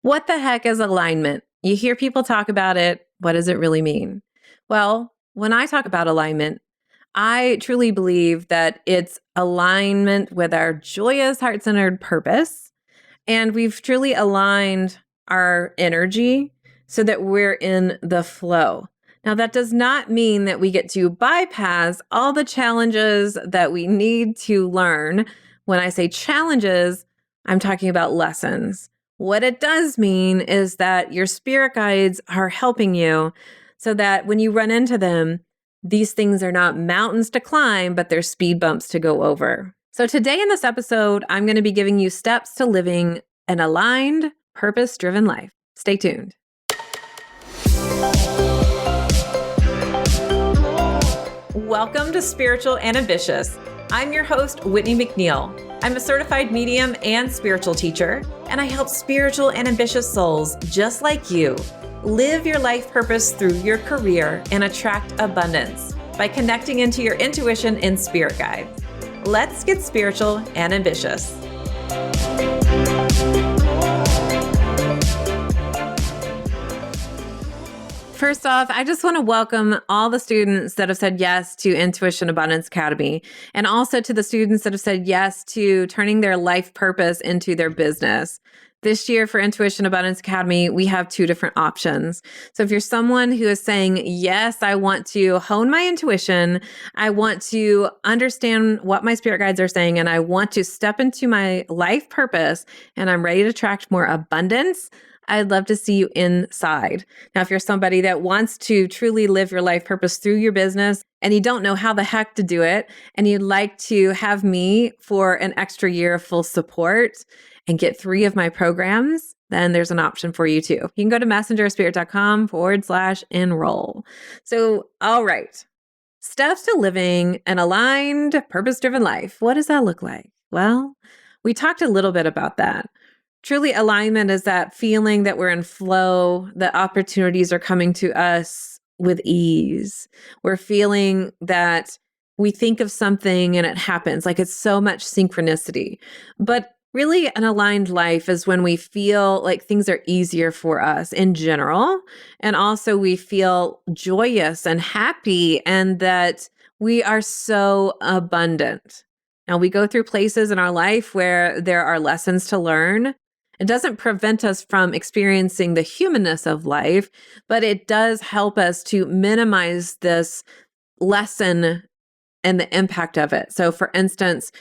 What the heck is alignment? You hear people talk about it. What does it really mean? Well, when I talk about alignment, I truly believe that it's alignment with our joyous, heart centered purpose. And we've truly aligned our energy so that we're in the flow. Now, that does not mean that we get to bypass all the challenges that we need to learn. When I say challenges, I'm talking about lessons. What it does mean is that your spirit guides are helping you so that when you run into them, these things are not mountains to climb, but they're speed bumps to go over. So today in this episode, I'm going to be giving you steps to living an aligned, purpose-driven life. Stay tuned. Welcome to Spiritual and Ambitious. I'm your host, Whitney McNeill. I'm a certified medium and spiritual teacher, and I help spiritual and ambitious souls just like you live your life purpose through your career and attract abundance by connecting into your intuition and spirit guides. Let's get spiritual and ambitious. First off, I just want to welcome all the students that have said yes to Intuition Abundance Academy, and also to the students that have said yes to turning their life purpose into their business. This year for Intuition Abundance Academy, we have two different options. So if you're someone who is saying, yes, I want to hone my intuition, I want to understand what my spirit guides are saying, and I want to step into my life purpose, and I'm ready to attract more abundance, I'd love to see you inside. Now, if you're somebody that wants to truly live your life purpose through your business and you don't know how the heck to do it, and you'd like to have me for an extra year of full support and get 3 of my programs, then there's an option for you too. You can go to messengerspirit.com/enroll. So, all right. Steps to living an aligned, purpose-driven life. What does that look like? Well, we talked a little bit about that. Truly, alignment is that feeling that we're in flow, that opportunities are coming to us with ease. We're feeling that we think of something and it happens, like it's so much synchronicity. But really, an aligned life is when we feel like things are easier for us in general. And also we feel joyous and happy and that we are so abundant. Now, we go through places in our life where there are lessons to learn. It doesn't prevent us from experiencing the humanness of life, but it does help us to minimize this lesson and the impact of it. So for instance,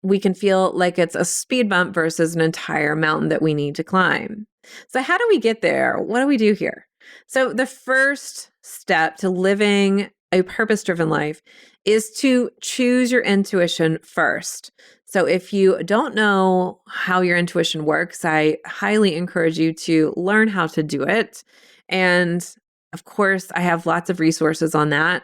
we can feel like it's a speed bump versus an entire mountain that we need to climb. So how do we get there? What do we do here? So the first step to living a purpose-driven life is to choose your intuition first. So if you don't know how your intuition works, I highly encourage you to learn how to do it. And of course, I have lots of resources on that.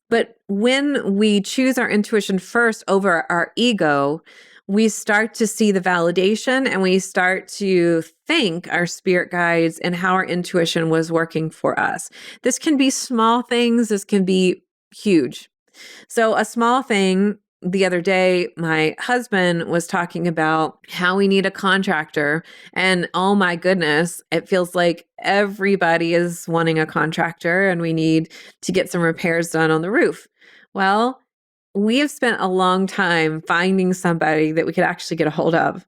But when we choose our intuition first over our ego, we start to see the validation and we start to thank our spirit guides and how our intuition was working for us. This can be small things. This can be huge. So a small thing, the other day, my husband was talking about how we need a contractor. And oh my goodness, it feels like everybody is wanting a contractor and we need to get some repairs done on the roof. Well, we have spent a long time finding somebody that we could actually get a hold of.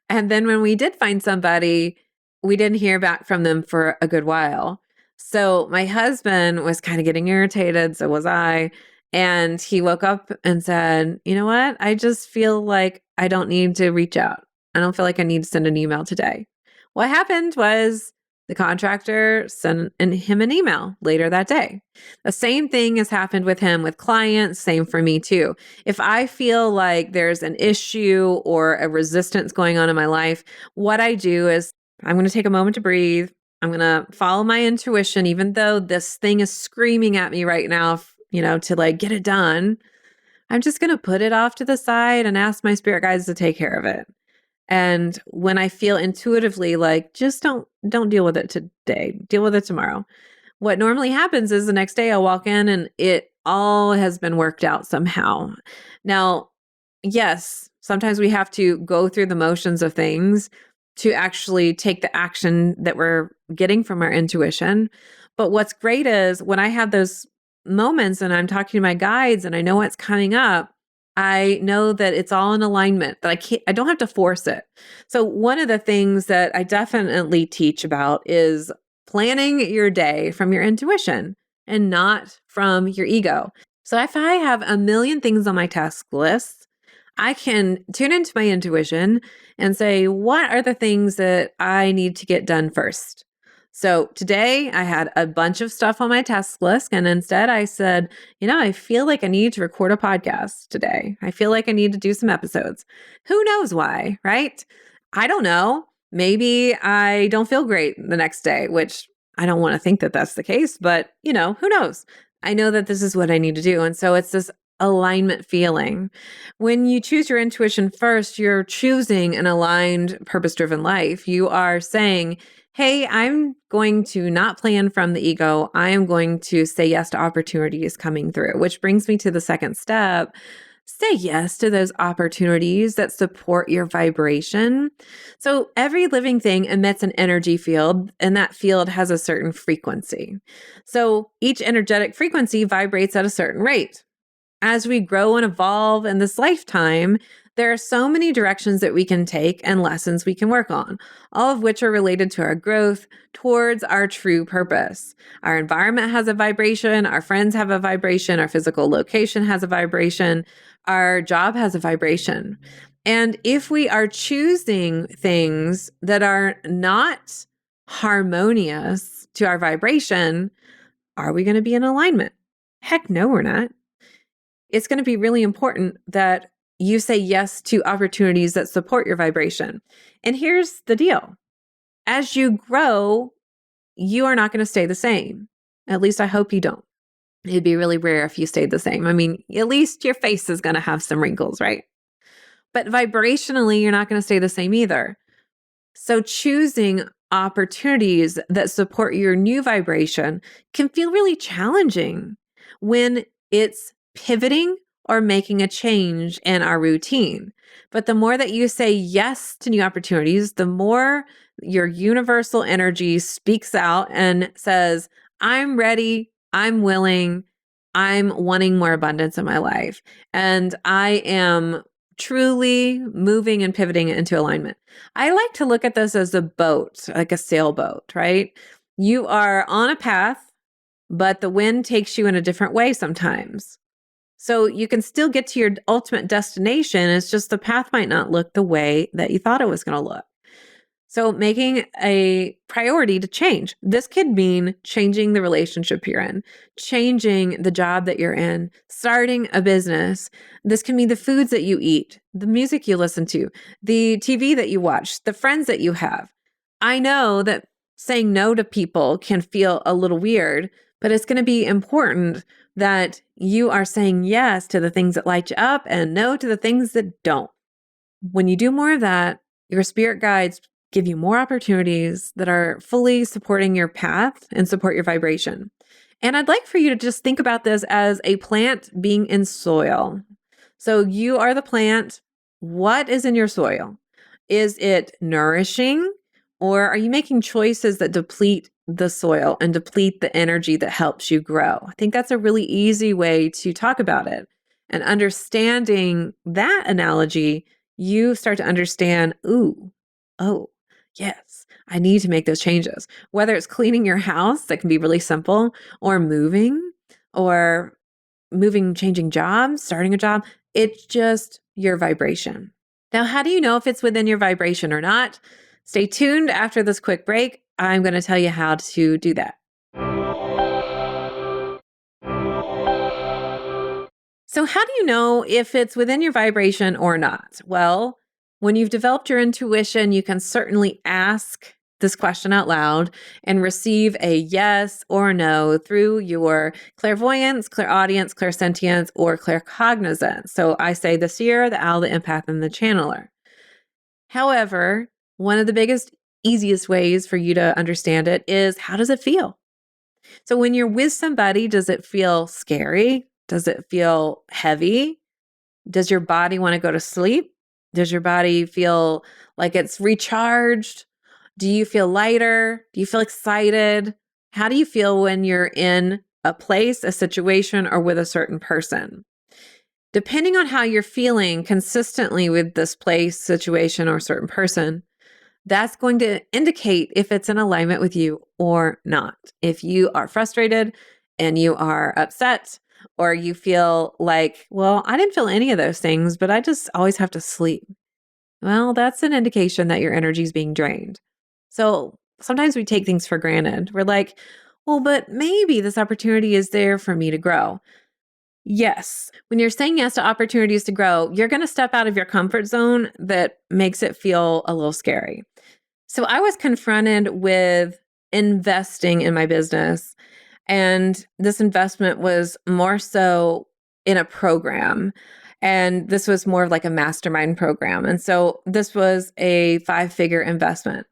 And then when we did find somebody, we didn't hear back from them for a good while. So my husband was kind of getting irritated. So was I. And he woke up and said, you know what? I just feel like I don't need to reach out. I don't feel like I need to send an email today. What happened was the contractor sent him an email later that day. The same thing has happened with him with clients. Same for me too. If I feel like there's an issue or a resistance going on in my life, what I do is I'm going to take a moment to breathe. I'm going to follow my intuition, even though this thing is screaming at me right now, to like get it done. I'm just going to put it off to the side and ask my spirit guides to take care of it. And when I feel intuitively like, just don't deal with it today, deal with it tomorrow. What normally happens is the next day I'll walk in and it all has been worked out somehow. Now, yes, sometimes we have to go through the motions of things, to actually take the action that we're getting from our intuition. But what's great is when I have those moments and I'm talking to my guides and I know what's coming up, I know that it's all in alignment, that I don't have to force it. So one of the things that I definitely teach about is planning your day from your intuition and not from your ego. So if I have a million things on my task list, I can tune into my intuition and say, what are the things that I need to get done first? So today I had a bunch of stuff on my task list. And instead I said, I feel like I need to record a podcast today. I feel like I need to do some episodes. Who knows why, right? I don't know. Maybe I don't feel great the next day, which I don't want to think that that's the case, but who knows? I know that this is what I need to do. And so it's this alignment feeling. When you choose your intuition first, you're choosing an aligned, purpose-driven life. You are saying, hey, I'm going to not plan from the ego. I am going to say yes to opportunities coming through, which brings me to the second step. Say yes to those opportunities that support your vibration. So every living thing emits an energy field, and that field has a certain frequency. So each energetic frequency vibrates at a certain rate. As we grow and evolve in this lifetime, there are so many directions that we can take and lessons we can work on, all of which are related to our growth towards our true purpose. Our environment has a vibration, our friends have a vibration, our physical location has a vibration, our job has a vibration. And if we are choosing things that are not harmonious to our vibration, are we going to be in alignment? Heck no, we're not. It's going to be really important that you say yes to opportunities that support your vibration. And here's the deal. As you grow, you are not going to stay the same. At least I hope you don't. It'd be really rare if you stayed the same. I mean, at least your face is going to have some wrinkles, right? But vibrationally, you're not going to stay the same either. So choosing opportunities that support your new vibration can feel really challenging when it's pivoting or making a change in our routine. But the more that you say yes to new opportunities, the more your universal energy speaks out and says, I'm ready, I'm willing, I'm wanting more abundance in my life. And I am truly moving and pivoting into alignment. I like to look at this as a boat, like a sailboat, right? You are on a path, but the wind takes you in a different way sometimes. So you can still get to your ultimate destination. It's just the path might not look the way that you thought it was going to look. So making a priority to change. This could mean changing the relationship you're in, changing the job that you're in, starting a business. This can mean the foods that you eat, the music you listen to, the TV that you watch, the friends that you have. I know that saying no to people can feel a little weird, but it's going to be important that you are saying yes to the things that light you up and no to the things that don't. When you do more of that, your spirit guides give you more opportunities that are fully supporting your path and support your vibration. And I'd like for you to just think about this as a plant being in soil. So you are the plant. What is in your soil? Is it nourishing, or are you making choices that deplete the soil and deplete the energy that helps you grow? I think that's a really easy way to talk about it. And understanding that analogy, you start to understand, yes, I need to make those changes. Whether it's cleaning your house, that can be really simple, or moving, changing jobs, starting a job. It's just your vibration. Now, how do you know if it's within your vibration or not? Stay tuned after this quick break. I'm going to tell you how to do that. So how do you know if it's within your vibration or not? Well, when you've developed your intuition, you can certainly ask this question out loud and receive a yes or no through your clairvoyance, clairaudience, clairsentience, or claircognizance. So I say the seer, the owl, the empath, and the channeler. However, one of the biggest, easiest ways for you to understand it is, how does it feel? So when you're with somebody, does it feel scary? Does it feel heavy? Does your body want to go to sleep? Does your body feel like it's recharged? Do you feel lighter? Do you feel excited? How do you feel when you're in a place, a situation, or with a certain person? Depending on how you're feeling consistently with this place, situation, or certain person, that's going to indicate if it's in alignment with you or not. If you are frustrated and you are upset, or you feel like, well, I didn't feel any of those things, but I just always have to sleep. Well, that's an indication that your energy is being drained. So sometimes we take things for granted. We're like, well, but maybe this opportunity is there for me to grow. Yes. When you're saying yes to opportunities to grow, you're going to step out of your comfort zone that makes it feel a little scary. So I was confronted with investing in my business. And this investment was more so in a program. And this was more of like a mastermind program. And so this was a 5-figure investment.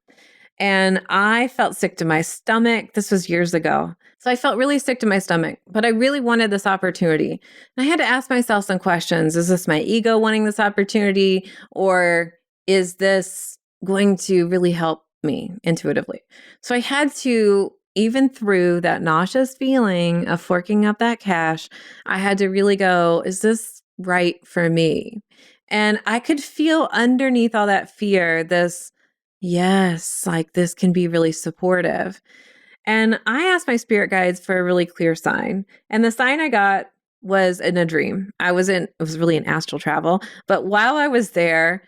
And I felt sick to my stomach. This was years ago. So I felt really sick to my stomach, but I really wanted this opportunity. And I had to ask myself some questions. Is this my ego wanting this opportunity? Or is this going to really help me intuitively? So I had to, even through that nauseous feeling of forking up that cash, I had to really go, is this right for me? And I could feel underneath all that fear, this, yes, like this can be really supportive. And I asked my spirit guides for a really clear sign. And the sign I got was in a dream. It was really an astral travel. But while I was there,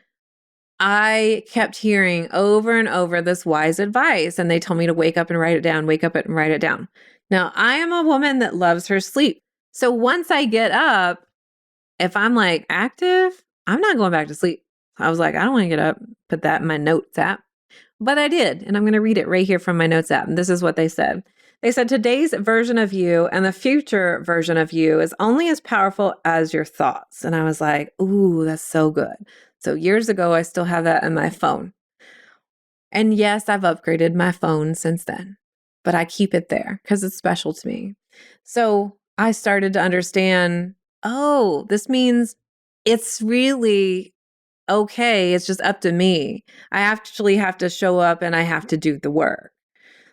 I kept hearing over and over this wise advice. And they told me to wake up and write it down, wake up and write it down. Now, I am a woman that loves her sleep. So once I get up, if I'm like active, I'm not going back to sleep. I was like, I don't want to get up, put that in my notes app. But I did. And I'm going to read it right here from my notes app. And this is what they said. They said, today's version of you and the future version of you is only as powerful as your thoughts. And I was like, ooh, that's so good. So years ago, I still have that in my phone. And yes, I've upgraded my phone since then, but I keep it there because it's special to me. So I started to understand, oh, this means it's really okay. It's just up to me. I actually have to show up and I have to do the work.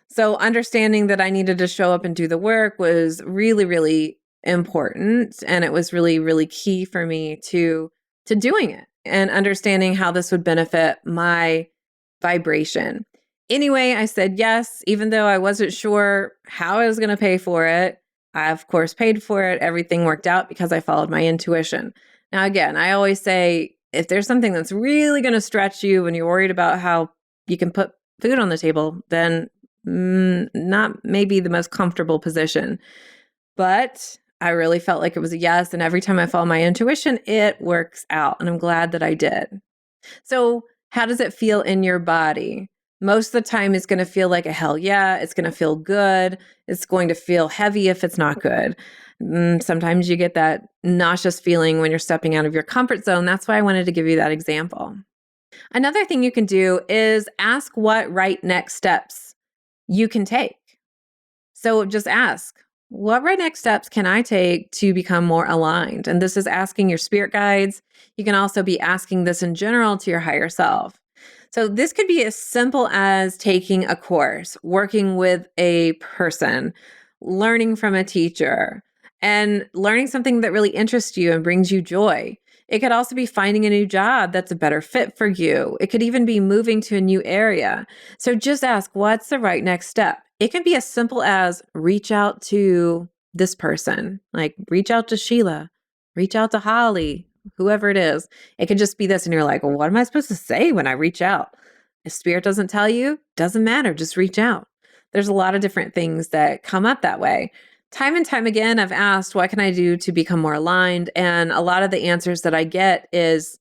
So understanding that I needed to show up and do the work was really, really important. And it was really, really key for me to doing it and understanding how this would benefit my vibration. Anyway, I said yes, even though I wasn't sure how I was going to pay for it. I, of course, paid for it. Everything worked out because I followed my intuition. Now, again, I always say, if there's something that's really going to stretch you and you're worried about how you can put food on the table, then not maybe the most comfortable position. But I really felt like it was a yes. And every time I follow my intuition, it works out. And I'm glad that I did. So how does it feel in your body? Most of the time, it's going to feel like a hell yeah. It's going to feel good. It's going to feel heavy if it's not good. Sometimes you get that nauseous feeling when you're stepping out of your comfort zone. That's why I wanted to give you that example. Another thing you can do is ask what right next steps you can take. So just ask, what right next steps can I take to become more aligned? And this is asking your spirit guides. You can also be asking this in general to your higher self. So this could be as simple as taking a course, working with a person, learning from a teacher, and learning something that really interests you and brings you joy. It could also be finding a new job that's a better fit for you. It could even be moving to a new area. So just ask, what's the right next step? It can be as simple as reach out to this person, like reach out to Sheila, reach out to Holly, whoever it is. It could just be this. And you're like, well, what am I supposed to say when I reach out? If spirit doesn't tell you, doesn't matter. Just reach out. There's a lot of different things that come up that way. Time and time again, I've asked, what can I do to become more aligned? And a lot of the answers that I get is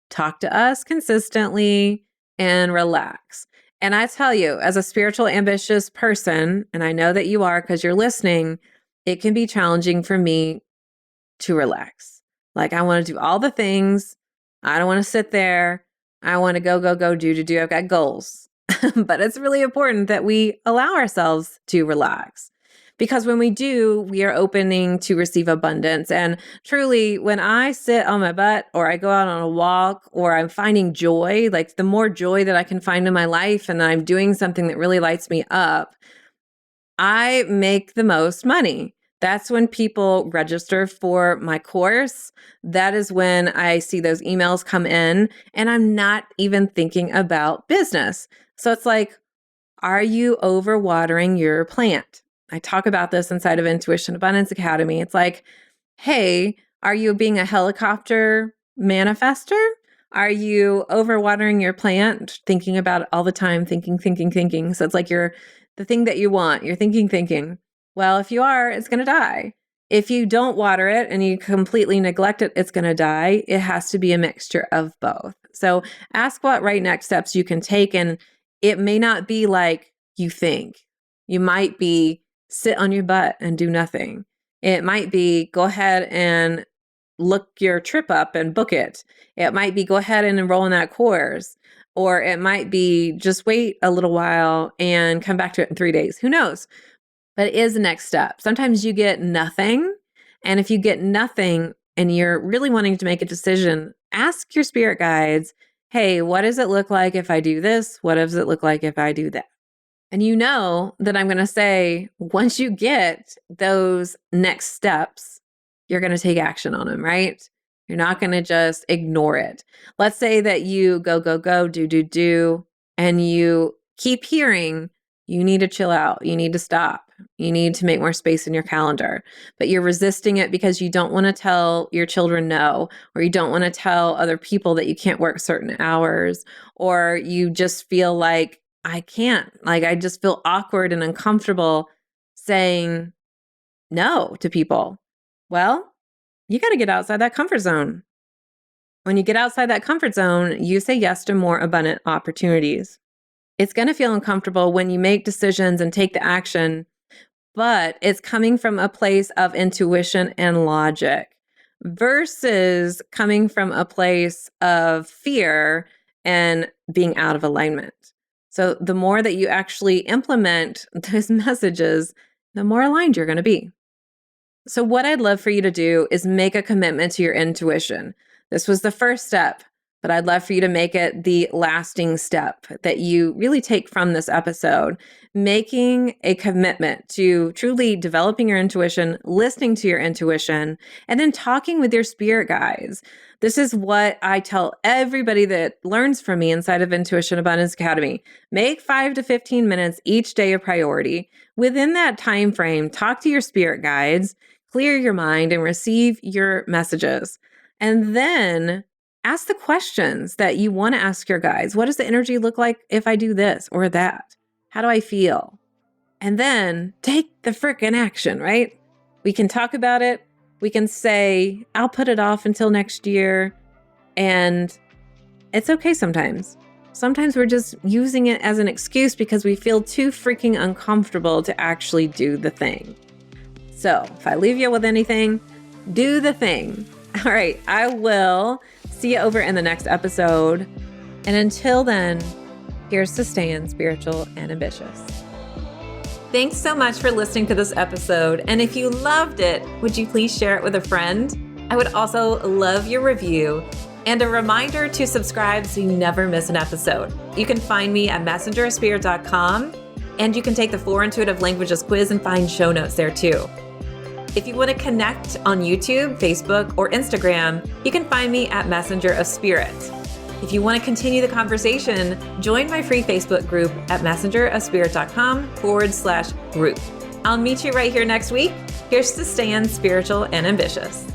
talk to us consistently and relax. And I tell you, as a spiritual, ambitious person, and I know that you are because you're listening, it can be challenging for me to relax. Like I want to do all the things. I don't want to sit there. I want to go, do. I've got goals. But it's really important that we allow ourselves to relax. Because when we do, we are opening to receive abundance. And truly, when I sit on my butt or I go out on a walk or I'm finding joy, like the more joy that I can find in my life and I'm doing something that really lights me up, I make the most money. That's when people register for my course. That is when I see those emails come in and I'm not even thinking about business. So it's like, are you overwatering your plant? I talk about this inside of Intuition Abundance Academy. It's like, hey, are you being a helicopter manifester? Are you overwatering your plant, thinking about it all the time, thinking? So it's like you're the thing that you want, you're thinking. Well, if you are, it's going to die. If you don't water it and you completely neglect it, it's going to die. It has to be a mixture of both. So ask what right next steps you can take. And it may not be like you think. You might be sit on your butt and do nothing. It might be go ahead and look your trip up and book it. It might be go ahead and enroll in that course. Or it might be just wait a little while and come back to it in 3 days. Who knows? But it is the next step. Sometimes you get nothing. And if you get nothing and you're really wanting to make a decision, ask your spirit guides, hey, what does it look like if I do this? What does it look like if I do that? And you know that I'm going to say, once you get those next steps, you're going to take action on them, right? You're not going to just ignore it. Let's say that you go, do, and you keep hearing, you need to chill out. You need to stop. You need to make more space in your calendar. But you're resisting it because you don't want to tell your children no, or you don't want to tell other people that you can't work certain hours, or you just feel like, I can't. Like, I just feel awkward and uncomfortable saying no to people. Well, you got to get outside that comfort zone. When you get outside that comfort zone, you say yes to more abundant opportunities. It's going to feel uncomfortable when you make decisions and take the action, but it's coming from a place of intuition and logic versus coming from a place of fear and being out of alignment. So the more that you actually implement those messages, the more aligned you're going to be. So what I'd love for you to do is make a commitment to your intuition. This was the first step, but I'd love for you to make it the lasting step that you really take from this episode, making a commitment to truly developing your intuition, listening to your intuition, and then talking with your spirit guides. This is what I tell everybody that learns from me inside of Intuition Abundance Academy. Make 5 to 15 minutes each day a priority. Within that time frame, talk to your spirit guides, clear your mind, and receive your messages. And then ask the questions that you want to ask your guides. What does the energy look like if I do this or that? How do I feel? And then take the frickin' action, right? We can talk about it. We can say, I'll put it off until next year. And it's okay sometimes. Sometimes we're just using it as an excuse because we feel too freaking uncomfortable to actually do the thing. So if I leave you with anything, do the thing. All right, I will see you over in the next episode. And until then, here's to staying spiritual and ambitious. Thanks so much for listening to this episode. And if you loved it, would you please share it with a friend? I would also love your review and a reminder to subscribe so you never miss an episode. You can find me at messengerofspirit.com, and you can take the 4 Intuitive Languages quiz and find show notes there too. If you want to connect on YouTube, Facebook, or Instagram, you can find me at Messenger of Spirit. If you want to continue the conversation, join my free Facebook group at messengerofspirit.com/group. I'll meet you right here next week. Here's to staying spiritual and ambitious.